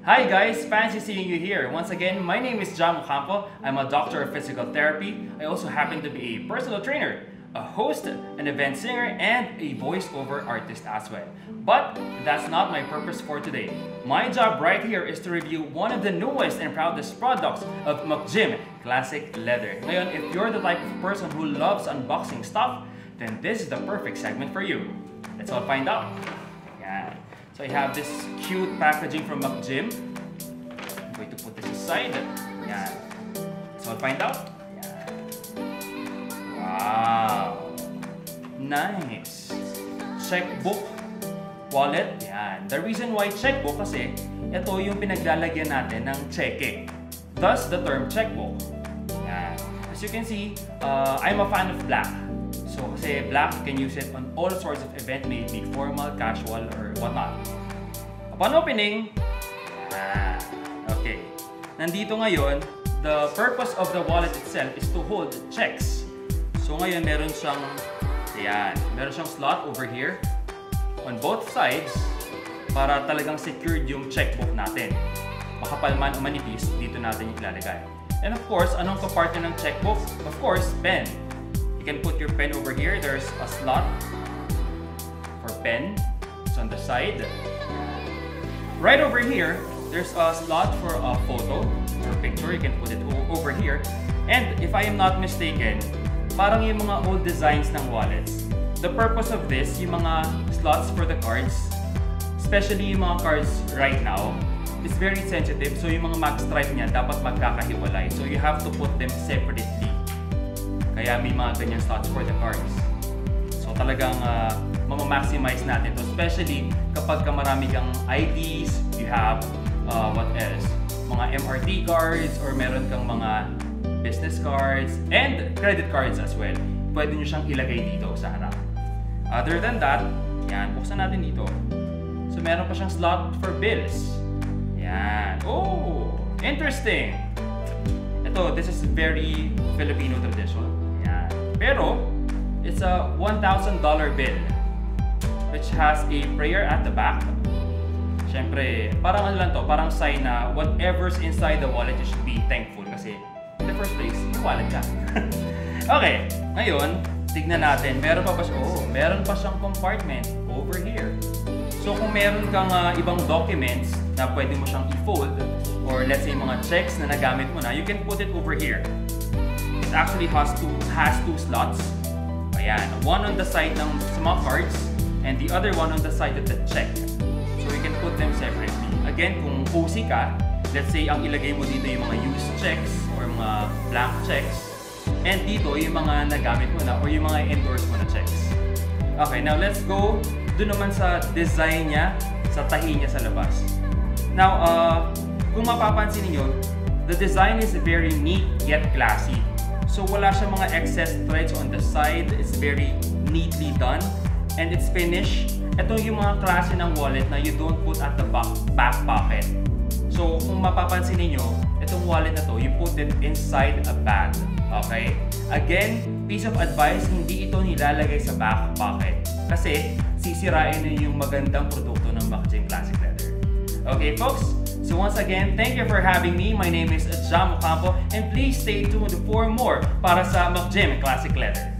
Hi guys, fancy seeing you here. Once again, my name is Jam Ocampo. I'm a doctor of physical therapy. I also happen to be a personal trainer, a host, an event singer, and a voiceover artist as well. But that's not my purpose for today. My job right here is to review one of the newest and proudest products of McGym Classic Leather. Ngayon, if you're the type of person who loves unboxing stuff, then this is the perfect segment for you. Let's all find out. Yeah. So I have this cute packaging from McGym. I'm going to put this aside. Yeah. Let's all find out. Yeah. Wow. Nice. Checkbook wallet. Yan. The reason why checkbook kasi ito yung pinaglalagyan natin ng cheque. Thus the term checkbook. Yan. As you can see, I'm a fan of black. So kasi black, you can use it on all sorts of event, may it be formal, casual, or whatnot. Upon opening, okay. Nandito ngayon, the purpose of the wallet itself is to hold checks. So ngayon meron siyang, meron siyang slot over here on both sides para talagang secured yung checkbook natin. Makapal man o manipis, dito natin yung ilalagay. And of course, anong kapartner ng checkbook? Of course, pen. You can put your pen over here. There's a slot for pen. It's on the side. Right over here, there's a slot for a photo or picture. You can put it over here. And if I am not mistaken, parang yung mga old designs ng wallets. The purpose of this, yung mga slots for the cards, especially yung mga cards right now, is very sensitive. So yung mga mag stripe niya dapat magkakahiwalay. So you have to put them separately. Kaya may mga ganyan slots for the cards. So talagang mama-maximize natin to. Especially kapag marami kang IDs, you have what else? Mga MRT cards or meron kang mga business cards and credit cards as well. Pwede nyo siyang ilagay dito sa harap. Other than that, yan, buksan natin dito. So meron pa siyang slot for bills. Yan. Oh, interesting. Ito, this is very Filipino tradition. Pero, it's a $1,000 bill which has a prayer at the back. Siyempre, parang ano lang to, parang sign na whatever's inside the wallet, you should be thankful kasi in the first place, yung wallet ka. Okay, ngayon, tignan natin, meron pa siyang compartment over here. So kung meron kang ibang documents na pwede mo siyang i-fold or let's say mga checks na nagamit mo na, you can put it over here. It actually has two slots. Ayan, one on the side ng small cards and the other one on the side of the check. So you can put them separately. Again, kung OC ka, let's say ang ilagay mo dito yung mga used checks or mga blank checks and dito yung mga nagamit mo na or yung mga endorsed mo na checks. Okay, now let's go dun naman sa design niya, sa tahi niya sa labas. Now, kung mapapansin niyo, the design is very neat yet classy. So wala siya mga excess threads on the side. It's very neatly done. And it's finished. Ito yung mga klase ng wallet na you don't put at the back pocket. So kung mapapansin niyo, itong wallet na to, you put it inside a bag. Okay? Again, piece of advice, hindi ito nilalagay sa back pocket. Kasi sisirain niyo yung magandang produkto ng McGym Classic Leather. Okay folks? So once again, thank you for having me. My name is Jam Ocampo and please stay tuned for more para sa McGym Classic Leather.